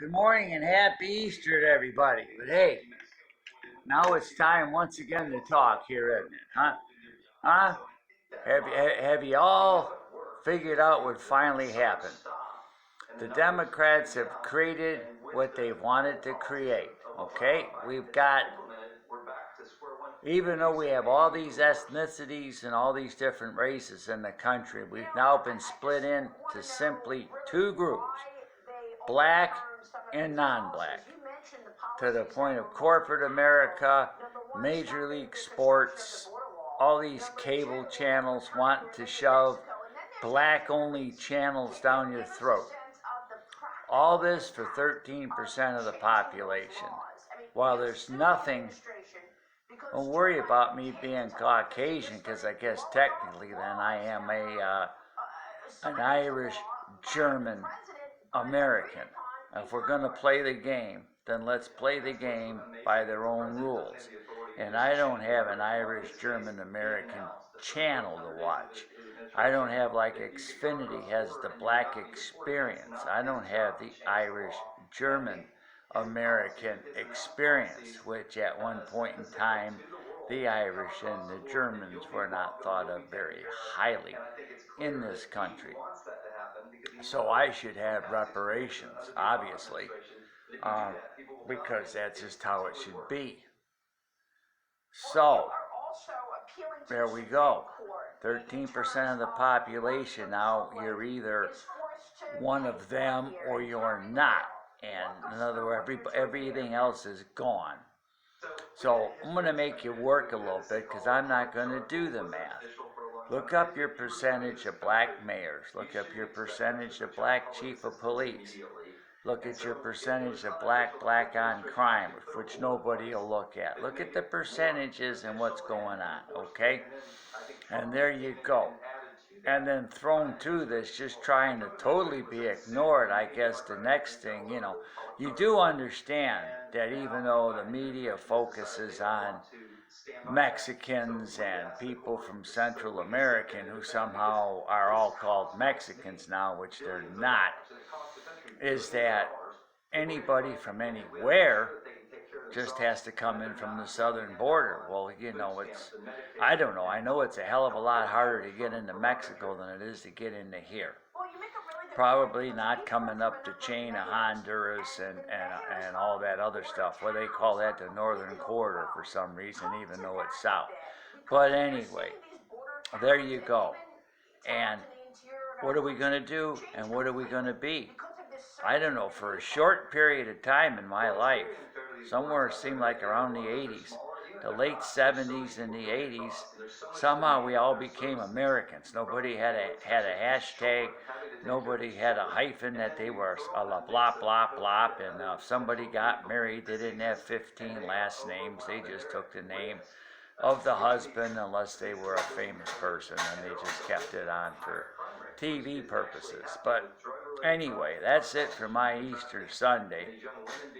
Good morning and happy Easter to everybody. But hey, now it's time once again to talk here, isn't it? Huh? Huh? Have you all figured out what finally happened? The Democrats have created what they wanted to create. Okay? We've got, even though we have all these ethnicities and all these different races in the country, we've now been split into simply two groups, black and non-black, to the point of corporate America, Major League Sports, all these cable channels wanting to shove black-only channels down your throat. All this for 13% of the population. While there's nothing, don't worry about me being Caucasian, because I guess technically then I am an Irish German American. If we're going to play the game, then let's play the game by their own rules. And I don't have an Irish German American channel to watch. I don't have, like Xfinity has the Black Experience. I don't have the Irish German American Experience, which at one point in time the Irish and the Germans were not thought of very highly in this country. So I should have reparations, obviously, because that's just how it should be. So, there we go. 13% of the population now, you're either one of them or you're not. And in other words, everything else is gone. So I'm going to make you work a little bit because I'm not going to do the math. Look up your percentage of black mayors. Look up your percentage of black chief of police. Look at your percentage of black on crime, which nobody will look at. Look at the percentages and what's going on, okay? And there you go. And then thrown to this, just trying to totally be ignored, I guess the next thing, you do understand that even though the media focuses on Mexicans and people from Central America who somehow are all called Mexicans now, which they're not, is that anybody from anywhere just has to come in from the southern border. Well, I don't know. I know it's a hell of a lot harder to get into Mexico than it is to get into here. Probably not coming up the chain of Honduras and all that other stuff. Well, they call that the northern corridor for some reason, even though it's south. But anyway, there you go. And what are we going to do and what are we going to be? I don't know. For a short period of time in my life, somewhere it seemed like around the 80s, the late 70s and the 80s, somehow we all became Americans. Nobody had a hashtag. Nobody had a hyphen that they were a la blah, blah, blah. And if somebody got married, they didn't have 15 last names. They just took the name of the husband unless they were a famous person, and they just kept it on for TV purposes. But anyway, that's it for my Easter Sunday.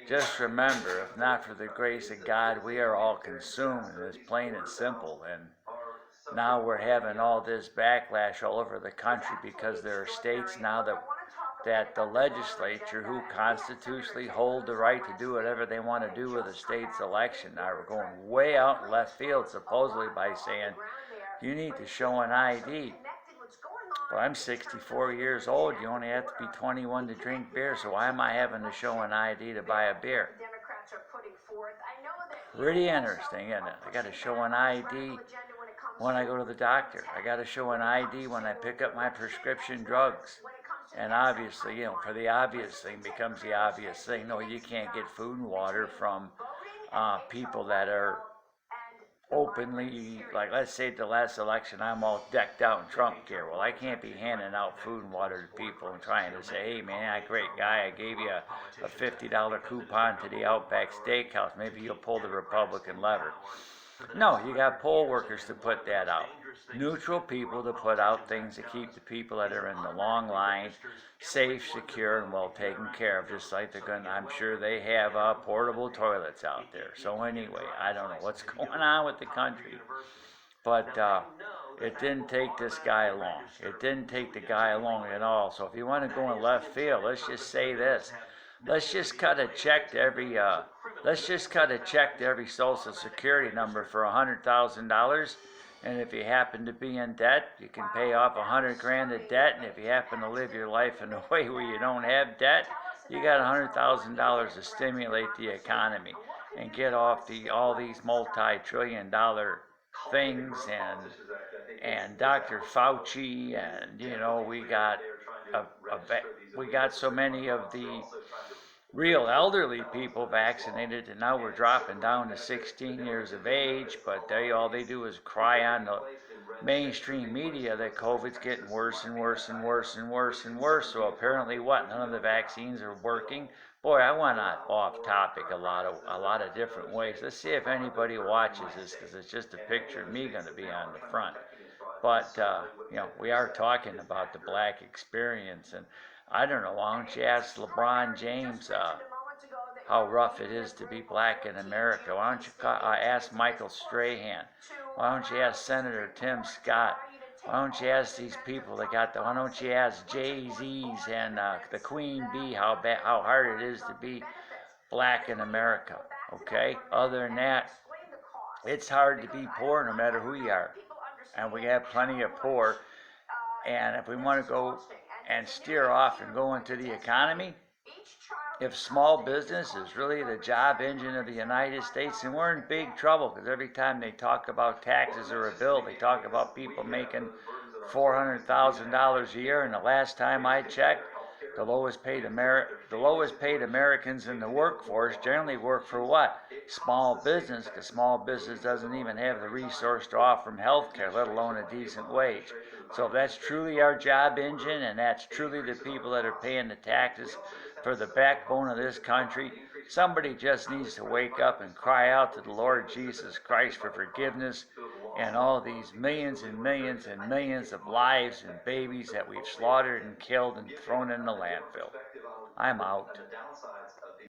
Just remember, if not for the grace of God, we are all consumed. It's plain and simple. And now we're having all this backlash all over the country because there are states now that the legislature, who constitutionally hold the right to do whatever they want to do with a state's election, are going way out in left field, supposedly by saying you need to show an ID. Well, I'm 64 years old. You only have to be 21 to drink beer, so why am I having to show an ID to buy a beer? Pretty interesting, isn't it? I got to show an ID when I go to the doctor. I got to show an ID when I pick up my prescription drugs. And obviously, for the obvious thing becomes the obvious thing. No, you can't get food and water from people that are openly, like let's say at the last election, I'm all decked out in Trump gear. Well, I can't be handing out food and water to people and trying to say, hey man, I'm a great guy, I gave you a $50 coupon to the Outback Steakhouse, maybe you'll pull the Republican lever. No, you got poll workers to put that out. Neutral people to put out things to keep the people that are in the long line safe, secure, and well taken care of, just like I'm sure they have portable toilets out there. So anyway, I don't know what's going on with the country, but it didn't take this guy long. It didn't take the guy long at all. So if you want to go in left field, let's just say this. let's just cut a check to every Social Security number for $100,000. And if you happen to be in debt, you can pay off 100 grand of debt. And if you happen to live your life in a way where you don't have debt, you got $100,000 to stimulate the economy and get off all these multi-trillion-dollar things and Dr. Fauci, and we got so many of the real elderly people vaccinated, and now we're dropping down to 16 years of age, but all they do is cry on the mainstream media that COVID's getting worse and worse and worse and worse and worse. So apparently none of the vaccines are working. Boy, I went off topic a lot of different ways. Let's see if anybody watches this, because it's just a picture of me going to be on the front. But we are talking about the black experience, and I don't know, why don't you ask LeBron James how rough it is to be black in America? Why don't you ask Michael Strahan? Why don't you ask Senator Tim Scott? Why don't you ask these people that why don't you ask Jay-Z's and the Queen Bee how hard it is to be black in America, okay? Other than that, it's hard to be poor no matter who you are. And we have plenty of poor. And if we want to go and steer off and go into the economy, if small business is really the job engine of the United States, then we're in big trouble, because every time they talk about taxes or a bill, they talk about people making $400,000 a year. And the last time I checked, the lowest paid Americans in the workforce generally work for what? Small business, because small business doesn't even have the resource to offer them health care, let alone a decent wage. So if that's truly our job engine, and that's truly the people that are paying the taxes for the backbone of this country, somebody just needs to wake up and cry out to the Lord Jesus Christ for forgiveness and all these millions and millions and millions of lives and babies that we've slaughtered and killed and thrown in the landfill. I'm out.